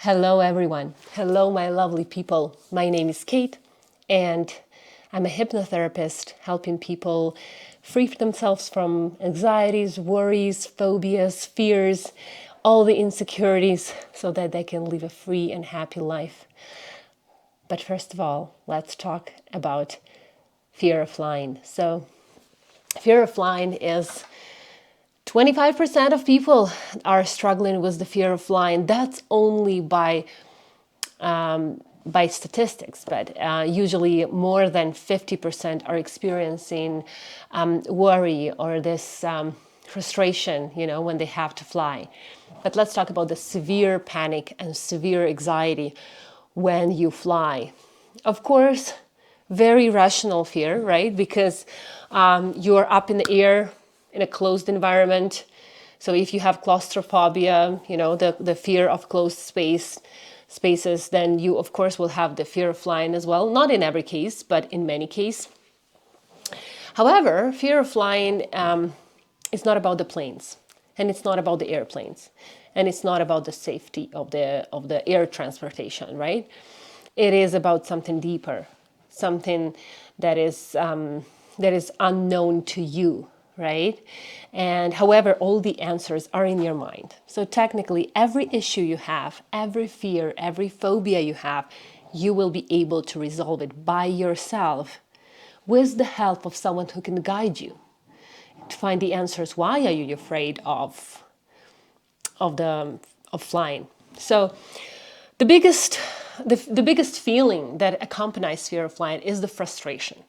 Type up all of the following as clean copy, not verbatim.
Hello everyone. Hello my lovely people. My name is Kate and I'm a hypnotherapist helping people free themselves from anxieties, worries, phobias, fears, all the insecurities so that they can live a free and happy life. But first of all, let's talk about fear of flying. So fear of flying is 25% of people are struggling with the fear of flying. That's only by statistics, but usually more than 50% are experiencing worry or this frustration, when they have to fly. But let's talk about the severe panic and severe anxiety when you fly. Of course, very rational fear, right? Because you're up in the air in a closed environment. So if you have claustrophobia, the fear of closed spaces, then you of course will have the fear of flying as well. Not in every case, but in many cases. However, fear of flying is not about the planes, and it's not about the airplanes, and it's not about the safety of the air transportation, right? It is about something deeper, something that is unknown to you, right? And however, all the answers are in your mind. So technically, every issue you have, every fear, every phobia you have, you will be able to resolve it by yourself with the help of someone who can guide you to find the answers. Why are you afraid of flying? So the biggest feeling that accompanies fear of flying is the frustration,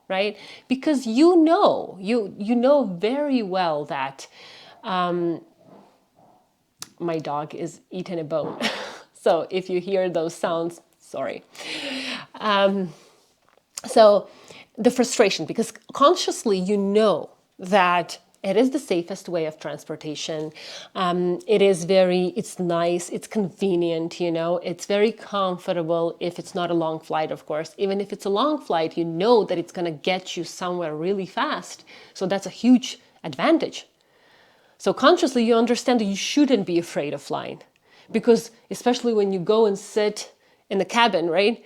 right? Because you know very well that my dog is eating a bone. So if you hear those sounds, sorry. So the frustration, because consciously you know that it is the safest way of transportation. It's nice, it's convenient, it's very comfortable if it's not a long flight, of course. Even if it's a long flight, you know that it's going to get you somewhere really fast. So that's a huge advantage. So consciously you understand that you shouldn't be afraid of flying, because especially when you go and sit in the cabin, right?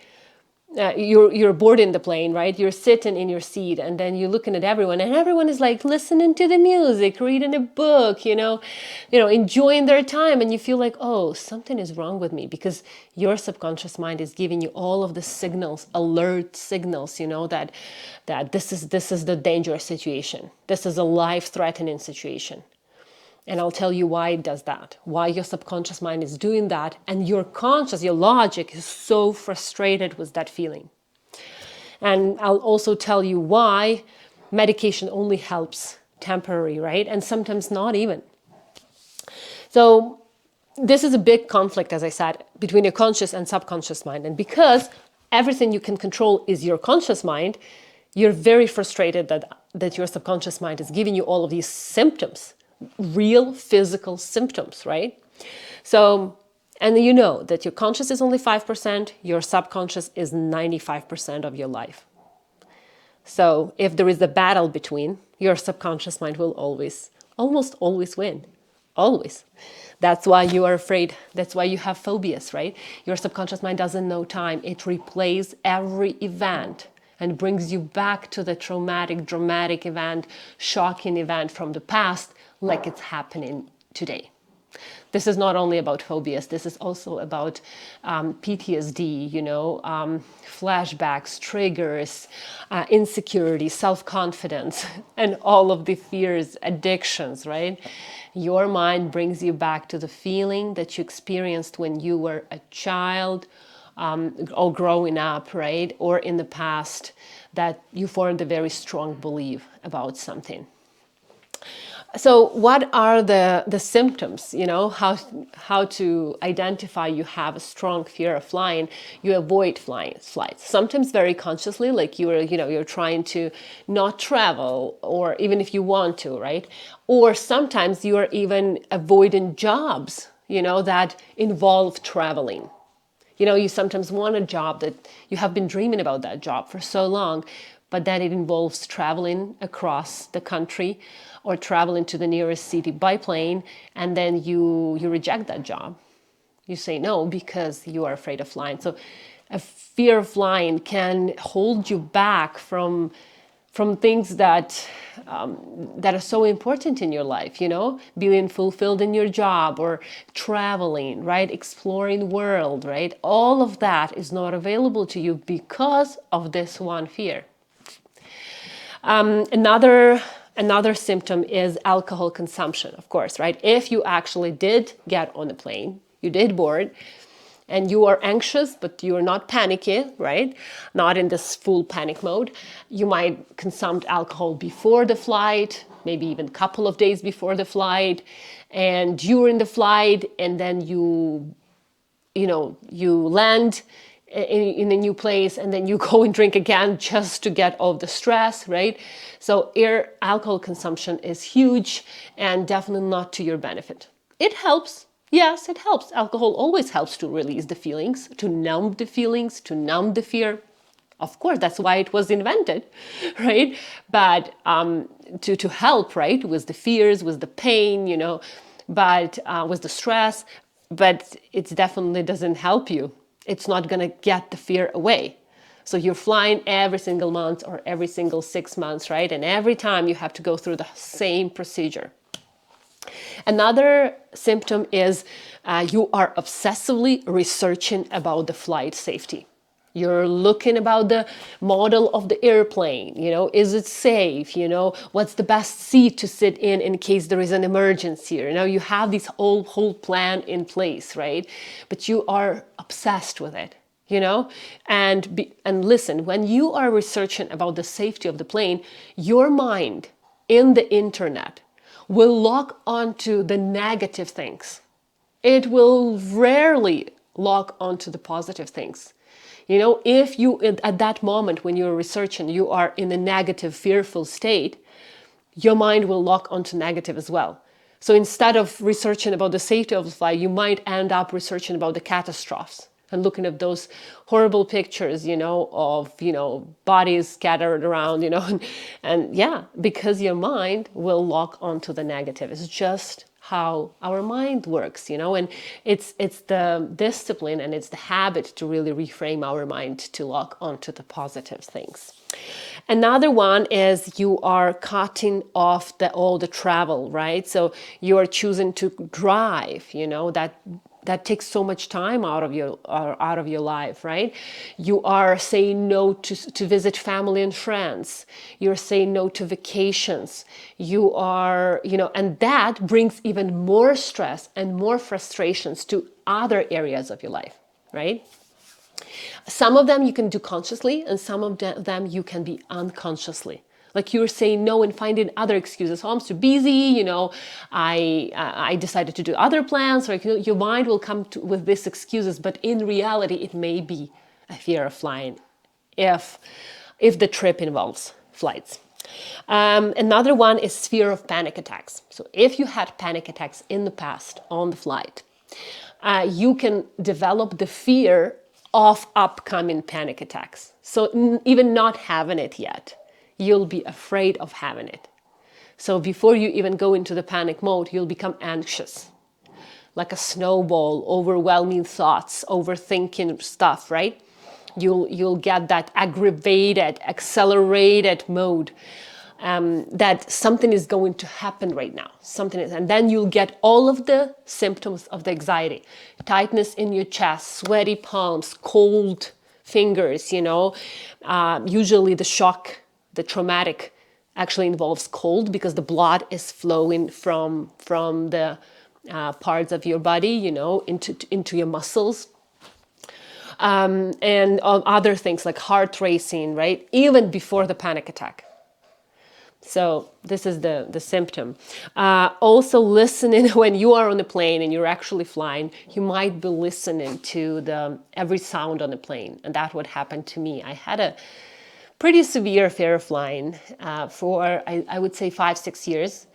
You're boarding the plane, right? You're sitting in your seat, and then you're looking at everyone, and everyone is like listening to the music, reading a book, enjoying their time, and you feel like, oh, something is wrong with me, because your subconscious mind is giving you all of the signals, alert signals, that this is the dangerous situation. This is a life-threatening situation. And I'll tell you why it does that, why your subconscious mind is doing that, and your logic is so frustrated with that feeling. And I'll also tell you why medication only helps temporary, right? And sometimes not even. So this is a big conflict, as I said, between your conscious and subconscious mind. And because everything you can control is your conscious mind, you're very frustrated that your subconscious mind is giving you all of these symptoms, real physical symptoms, right? So, and you know that your conscious is only 5%, your subconscious is 95% of your life. So if there is a battle between, your subconscious mind will almost always win. Always. That's why you are afraid. That's why you have phobias, right? Your subconscious mind doesn't know time. It replays every event and brings you back to the traumatic, dramatic event, shocking event from the past, like it's happening today. This is not only about phobias, this is also about PTSD, flashbacks, triggers, insecurity, self-confidence, and all of the fears, addictions, right? Your mind brings you back to the feeling that you experienced when you were a child, or growing up, right? Or in the past, that you formed a very strong belief about something. So what are the symptoms, how to identify you have a strong fear of flying? You avoid flights, sometimes very consciously, like you're trying to not travel, or even if you want to, right? Or sometimes you are even avoiding jobs, that involve traveling. You sometimes want a job that you have been dreaming about that job for so long, but then it involves traveling across the country or traveling to the nearest city by plane, and then you reject that job. You say no because you are afraid of flying. So a fear of flying can hold you back from things that that are so important in your life, you know, being fulfilled in your job or traveling, right, exploring the world, right? All of that is not available to you because of this one fear. Another symptom is alcohol consumption, of course, right? If you actually did get on a plane, you did board, and you are anxious, but you are not panicky, right? Not in this full panic mode. You might consume alcohol before the flight, maybe even a couple of days before the flight, and during the flight, and then you land in a new place, and then you go and drink again just to get all the stress, right? So alcohol consumption is huge and definitely not to your benefit. It helps. Yes, it helps. Alcohol always helps to release the feelings, to numb the feelings, to numb the fear. Of course, that's why it was invented, right? But to help, right, with the fears, with the pain, you know, but with the stress, but it definitely doesn't help you. It's not going to get the fear away. So you're flying every single month or every single 6 months, right? And every time you have to go through the same procedure. Another symptom is you are obsessively researching about the flight safety. You're looking about the model of the airplane, you know, is it safe, you know, what's the best seat to sit in case there is an emergency, you know, you have this whole plan in place, right? But you are obsessed with it, you know, and listen, when you are researching about the safety of the plane, your mind in the internet will lock onto the negative things. It will rarely lock onto the positive things. You know, if you, at that moment when you're researching, you are in a negative, fearful state, your mind will lock onto negative as well. So instead of researching about the safety of the flight, you might end up researching about the catastrophes and looking at those horrible pictures, you know, of, you know, bodies scattered around, you know, and yeah, because your mind will lock onto the negative. It's just how our mind works, you know, and it's the discipline and it's the habit to really reframe our mind to lock onto the positive things. Another one is you are cutting off all the travel, right? So you are choosing to drive, you know, that takes so much time out of your life, right? You are saying no to visit family and friends. You're saying no to vacations. You are, you know, and that brings even more stress and more frustrations to other areas of your life, right? Some of them you can do consciously, and some of them you can be unconsciously. Like you're saying no and finding other excuses. Oh, I'm too busy, you know, I decided to do other plans, or you know, your mind will come with these excuses, but in reality, it may be a fear of flying if the trip involves flights. Another one is fear of panic attacks. So if you had panic attacks in the past on the flight, you can develop the fear of upcoming panic attacks. So even not having it yet, you'll be afraid of having it. So before you even go into the panic mode, you'll become anxious, like a snowball, overwhelming thoughts, overthinking stuff, right? You'll get that aggravated, accelerated mode that something is going to happen right now. And then you'll get all of the symptoms of the anxiety: tightness in your chest, sweaty palms, cold fingers, you know, usually the shock, the traumatic actually involves cold because the blood is flowing from the parts of your body, you know, into your muscles. And other things like heart racing, right? Even before the panic attack. So this is the symptom. Also listening when you are on the plane and you're actually flying, you might be listening to every sound on the plane. And that would happen to me. I had a pretty severe fear of flying for, I would say, 5-6 years.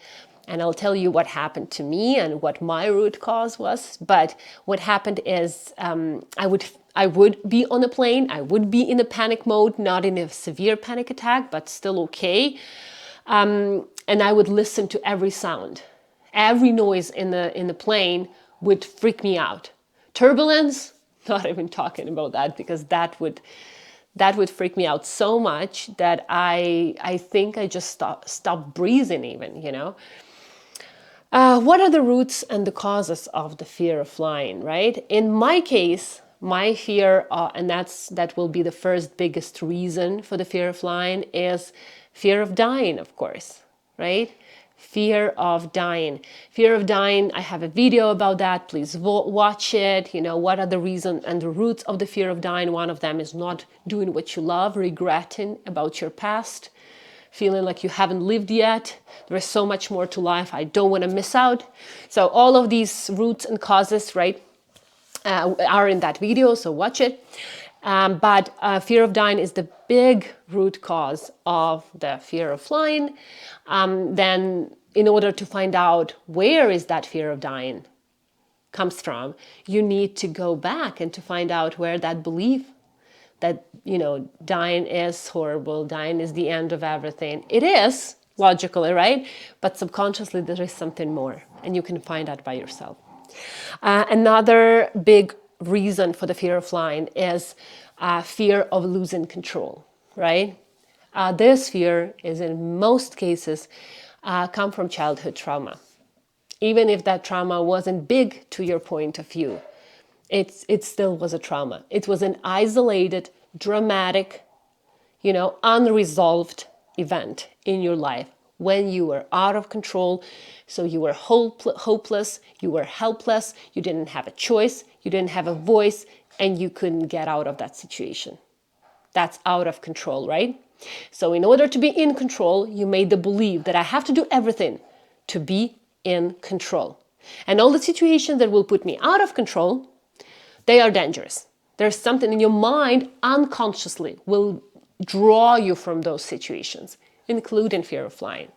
And I'll tell you what happened to me and what my root cause was. But what happened is I would be on a plane. I would be in a panic mode, not in a severe panic attack, but still okay. And I would listen to every sound. Every noise in the plane would freak me out. Turbulence, not even talking about that, because that would freak me out so much that I think I just stop breathing even, you know. What are the roots and the causes of the fear of flying, right? In my case, my fear, and that will be the first biggest reason for the fear of flying, is fear of dying, of course, right? Fear of dying. Fear of dying, I have a video about that. Please watch it. You know, what are the reasons and the roots of the fear of dying? One of them is not doing what you love, regretting about your past, feeling like you haven't lived yet. There is so much more to life. I don't want to miss out. So all of these roots and causes, right, are in that video, so watch it. But fear of dying is the big root cause of the fear of flying. Then in order to find out where is that fear of dying comes from, you need to go back and to find out where that belief that, you know, dying is horrible, dying is the end of everything. It is, logically, right? But subconsciously there is something more, and you can find out by yourself. Another big reason for the fear of flying is fear of losing control, right? This fear is in most cases come from childhood trauma. Even if that trauma wasn't big to your point of view, it still was a trauma. It was an isolated, dramatic, you know, unresolved event in your life when you were out of control. So you were hopeless, you were helpless, you didn't have a choice, you didn't have a voice, and you couldn't get out of that situation. That's out of control, right? So in order to be in control, you made the belief that I have to do everything to be in control. And all the situations that will put me out of control, they are dangerous. There's something in your mind unconsciously will draw you from those situations, including fear of flying.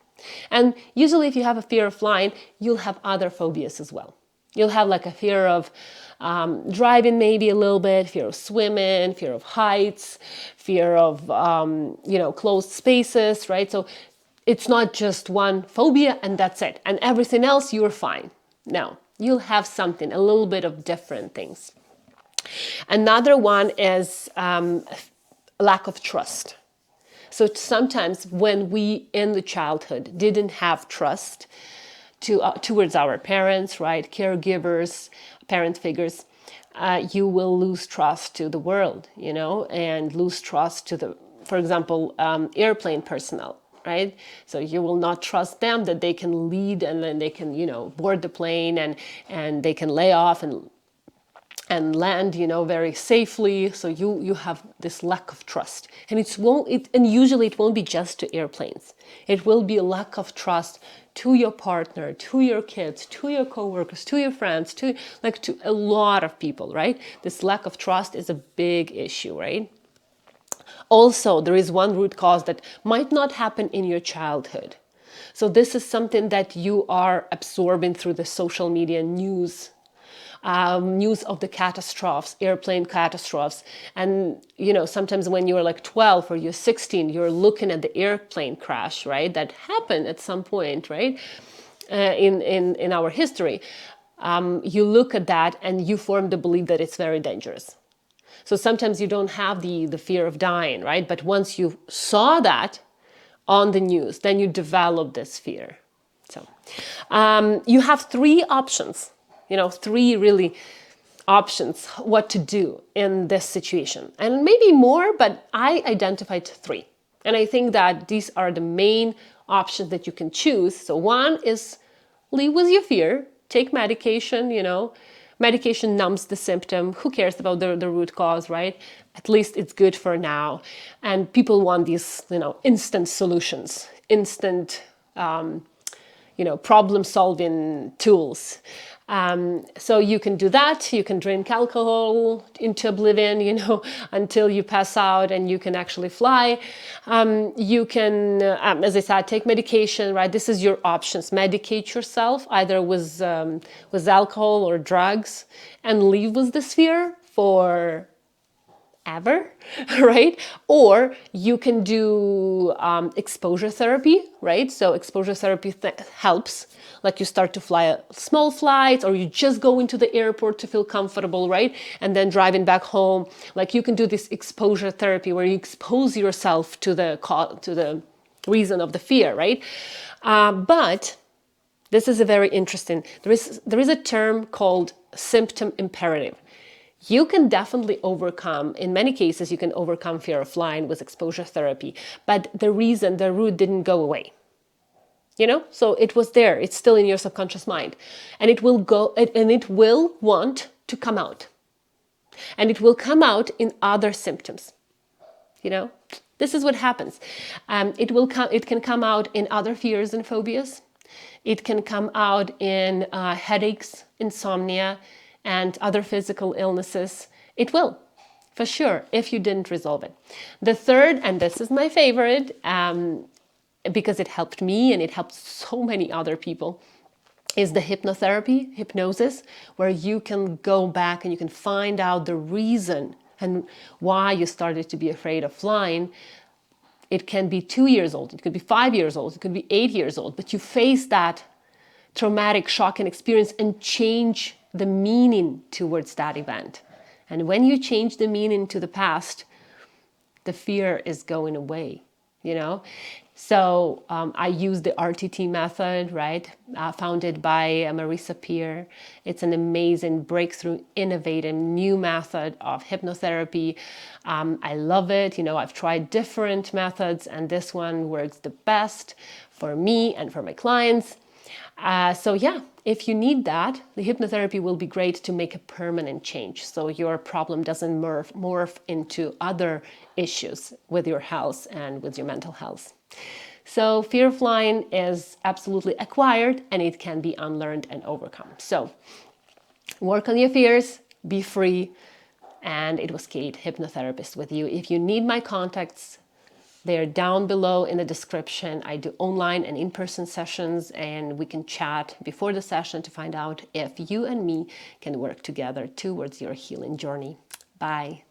And usually if you have a fear of flying, you'll have other phobias as well. You'll have like a fear of driving maybe a little bit, fear of swimming, fear of heights, fear of, you know, closed spaces, right? So it's not just one phobia and that's it. And everything else, you're fine. No, you'll have something, a little bit of different things. Another one is lack of trust. So sometimes when we in the childhood didn't have trust towards our parents, right, caregivers, parent figures, you will lose trust to the world, you know, and lose trust to the, for example, airplane personnel, right? So you will not trust them that they can lead and then they can, you know, board the plane and they can lay off and land, you know, very safely. So you have this lack of trust, and and usually it won't be just to airplanes. It will be a lack of trust to your partner, to your kids, to your coworkers, to your friends, to a lot of people, right? This lack of trust is a big issue, right? Also, there is one root cause that might not happen in your childhood. So this is something that you are absorbing through the social media news of the catastrophes, airplane catastrophes. And, you know, sometimes when you're like 12 or you're 16, you're looking at the airplane crash, right? That happened at some point, right? In our history. You look at that and you form the belief that it's very dangerous. So sometimes you don't have the fear of dying, right? But once you saw that on the news, then you develop this fear. So you have three options. You know, three really options what to do in this situation. And maybe more, but I identified three. And I think that these are the main options that you can choose. So one is live with your fear, take medication, you know. Medication numbs the symptom. Who cares about the root cause, right? At least it's good for now. And people want these, you know, instant solutions, instant, you know, problem-solving tools. So you can do that. You can drink alcohol into oblivion, you know, until you pass out and you can actually fly. You can, as I said, take medication, right? This is your options. Medicate yourself either with alcohol or drugs and live with this fear for ever, right? Or you can do exposure therapy, right? So exposure therapy helps, like you start to fly small flights, or you just go into the airport to feel comfortable, right? And then driving back home, like you can do this exposure therapy where you expose yourself to the reason of the fear, right? But this is a very interesting, there is a term called symptom imperative. You can definitely overcome, in many cases, you can overcome fear of flying with exposure therapy, but the root didn't go away. So it was there, it's still in your subconscious mind, and it will want to come out. And it will come out in other symptoms. This is what happens. It can come out in other fears and phobias. It can come out in headaches, insomnia, and other physical illnesses. It will, for sure, if you didn't resolve it. The third, and this is my favorite, because it helped me and it helped so many other people, is the hypnosis, where you can go back and you can find out the reason and why you started to be afraid of flying. It can be 2 years old, it could be 5 years old, it could be 8 years old, but you face that traumatic shock and experience and change the meaning towards that event. And when you change the meaning to the past, the fear is going away, So I use the RTT method, right? Founded by Marisa Peer. It's an amazing, breakthrough, innovative, new method of hypnotherapy. I love it. I've tried different methods, and this one works the best for me and for my clients. So yeah, if you need that, the hypnotherapy will be great to make a permanent change, so your problem doesn't morph into other issues with your health and with your mental health. So fear of flying is absolutely acquired, and it can be unlearned and overcome. So work on your fears, be free. And it was Kate, hypnotherapist, with you. If you need my contacts, they're down below in the description. I do online and in-person sessions, and we can chat before the session to find out if you and me can work together towards your healing journey. Bye.